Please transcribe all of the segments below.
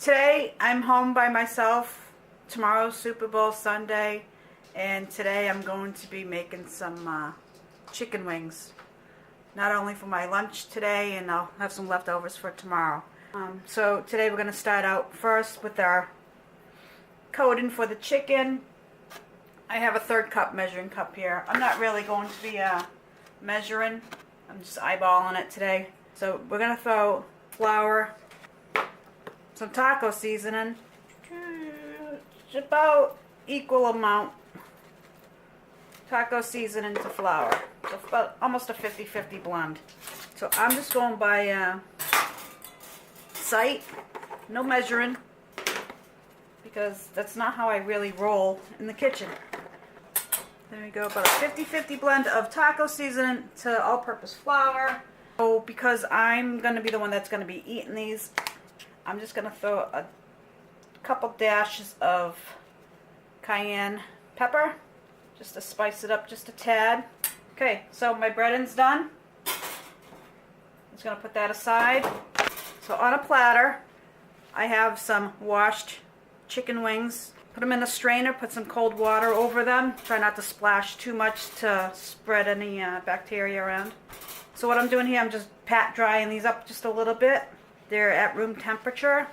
Today I'm home by myself. Tomorrow's Super Bowl Sunday, and today I'm going to be making some chicken wings. Not only for my lunch today, and I'll have some leftovers for tomorrow. So today we're going to start out first with our coating for the chicken. I have a 1/3 cup measuring cup here. I'm not really going to be measuring. I'm just eyeballing it today. So we're going to throw flour, some taco seasoning, about equal amount taco seasoning to flour. So about almost a 50-50 blend. So I'm just going by sight, no measuring, because that's not how I really roll in the kitchen. There we go, about a 50-50 blend of taco seasoning to all-purpose flour. So because I'm going to be the one that's going to be eating these, I'm just going to throw a couple dashes of cayenne pepper just to spice it up just a tad. Okay, so my breading's done. I'm just going to put that aside. So on a platter, I have some washed chicken wings. Put them in a strainer, put some cold water over them. Try not to splash too much to spread any bacteria around. So what I'm doing here, I'm just pat drying these up just a little bit. They're at room temperature.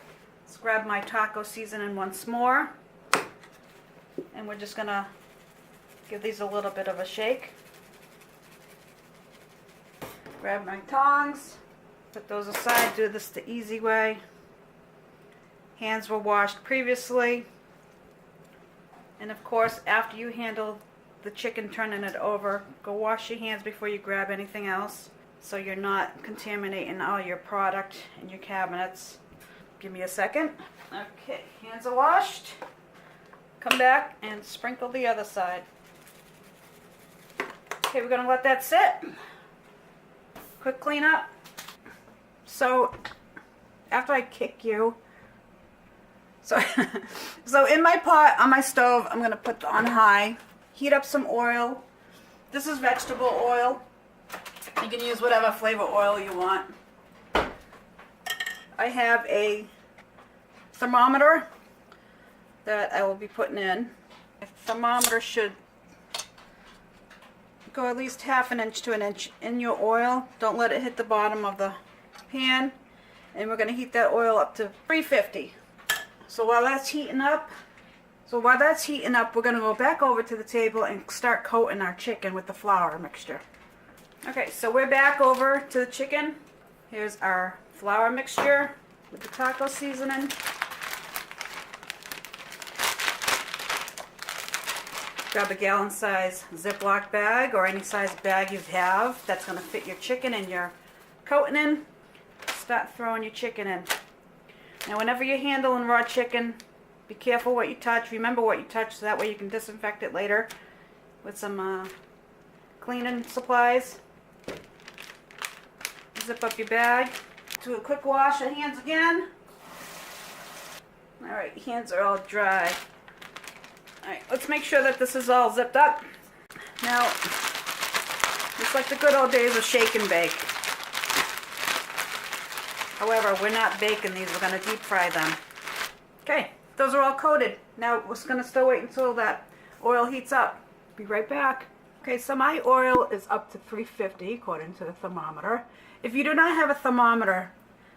Let's grab my taco seasoning once more. And we're just going to give these a little bit of a shake. Grab my tongs. Put those aside. Do this the easy way. Hands were washed previously. And of course, after you handle the chicken, turning it over, go wash your hands before you grab anything else, so you're not contaminating all your product in your cabinets. Give me a second. Okay, hands are washed. Come back and sprinkle the other side. Okay, we're going to let that sit. Quick cleanup. So, after I kick you, so in my pot on my stove, I'm going to put on high, heat up some oil. This is vegetable oil. You can use whatever flavor oil you want. I have a thermometer that I will be putting in. The thermometer should go at least 1/2 inch to 1 inch in your oil. Don't let it hit the bottom of the pan. And we're going to heat that oil up to 350. So while that's heating up, we're going to go back over to the table and start coating our chicken with the flour mixture. Okay, so we're back over to the chicken. Here's our flour mixture with the taco seasoning. Grab a gallon size Ziploc bag or any size bag you have that's going to fit your chicken and your coating in. Start throwing your chicken in. Now whenever you're handling raw chicken, be careful what you touch. Remember what you touch so that way you can disinfect it later with some cleaning supplies. Zip up your bag. Do a quick wash of hands again. Alright, hands are all dry. Alright, let's make sure that this is all zipped up. Now, it's like the good old days of shake and bake. However, we're not baking these, we're going to deep fry them. Okay, those are all coated. Now, we're going to still wait until that oil heats up. Be right back. Okay, so my oil is up to 350 according to the thermometer. If you do not have a thermometer,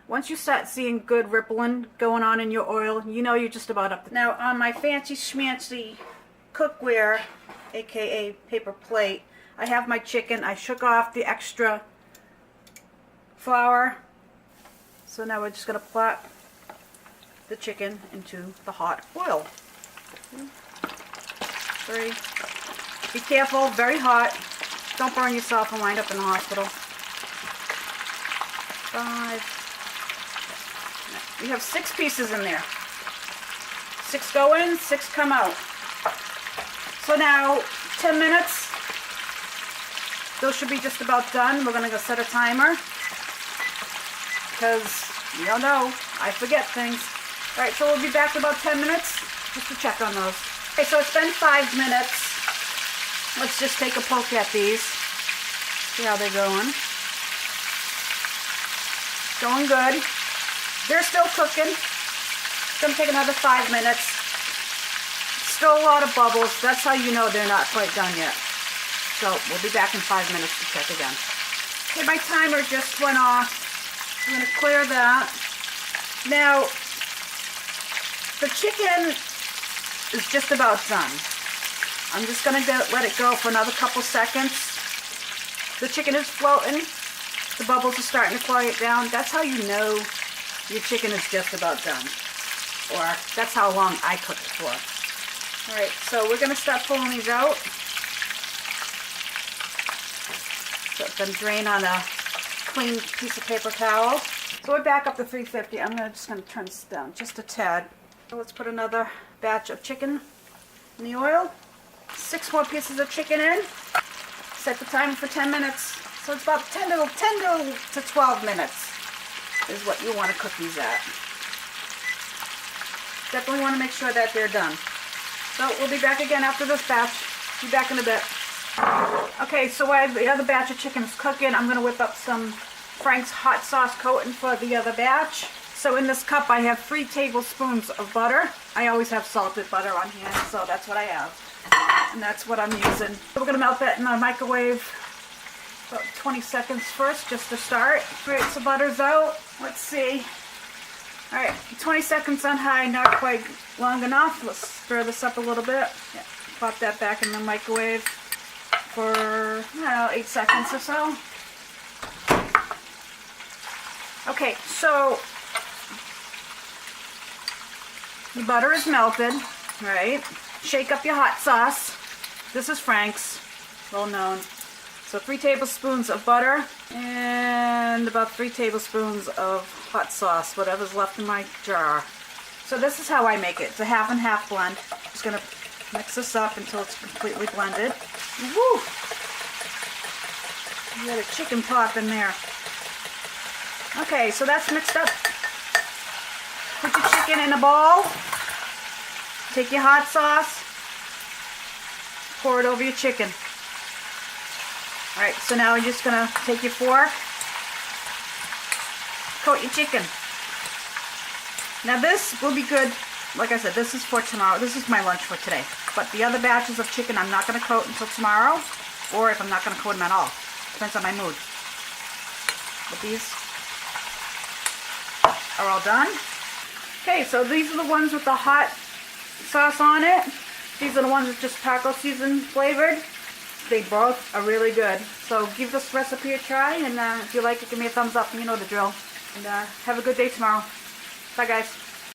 once you start seeing good rippling going on in your oil, you know you're just about up. Now, on my fancy schmancy cookware, aka paper plate, I have my chicken. I shook off the extra flour. So now we're just going to plop the chicken into the hot oil. 3. Be careful, very hot. Don't burn yourself and wind up in the hospital. 5. We have 6 pieces in there. 6 go in, 6 come out. So now, 10 minutes. Those should be just about done. We're going to go set a timer, because you don't know, I forget things. Alright, so we'll be back in about 10 minutes just to check on those. Okay, so it's been 5 minutes. Let's just take a poke at these. See how they're going. Going good. They're still cooking. going to take another 5 minutes. Still a lot of bubbles. That's how you know they're not quite done yet. So we'll be back in 5 minutes to check again. Okay, my timer just went off. I'm going to clear that. Now, the chicken is just about done. I'm just going to let it go for another couple seconds. The chicken is floating. The bubbles are starting to quiet down. That's how you know your chicken is just about done. Or that's how long I cook it for. Alright, so we're going to start pulling these out. So then drain on a clean piece of paper towel. So we're back up to 350. I'm just going to turn this down just a tad. So let's put another batch of chicken in the oil. 6 more pieces of chicken in. Set the timer for 10 minutes. So it's about 10 to 12 minutes is what you want to cook these at. Definitely want to make sure that they're done. So we'll be back again after this batch. Be back in a bit. Okay, so while the other batch of chicken is cooking, I'm going to whip up some Frank's hot sauce coating for the other batch. So in this cup I have 3 tablespoons of butter. I always have salted butter on hand, so that's what I have. And that's what I'm using. We're going to melt that in the microwave about 20 seconds first, just to start. Alright, so butter's out. Let's see. Alright, 20 seconds on high, not quite long enough. Let's stir this up a little bit. Yeah, pop that back in the microwave for, I don't know, 8 seconds or so. Okay, so the butter is melted, right? Shake up your hot sauce. This is Frank's, well known. So 3 tablespoons of butter and about 3 tablespoons of hot sauce, whatever's left in my jar. So this is how I make it. It's a half and half blend. Just gonna mix this up until it's completely blended. Woo! You got a chicken pop in there. Okay, so that's mixed up. Put your chicken in a bowl. Take your hot sauce. Pour it over your chicken. Alright, so now we're just going to take your fork. Coat your chicken. Now this will be good. Like I said, this is for tomorrow. This is my lunch for today. But the other batches of chicken I'm not going to coat until tomorrow. Or if I'm not going to coat them at all. Depends on my mood. But these are all done. Okay, so these are the ones with the hot sauce on it. These are the ones with just taco season flavored. They both are really good. So give this recipe a try, and if you like it, give me a thumbs up. You know the drill. And have a good day tomorrow. Bye, guys.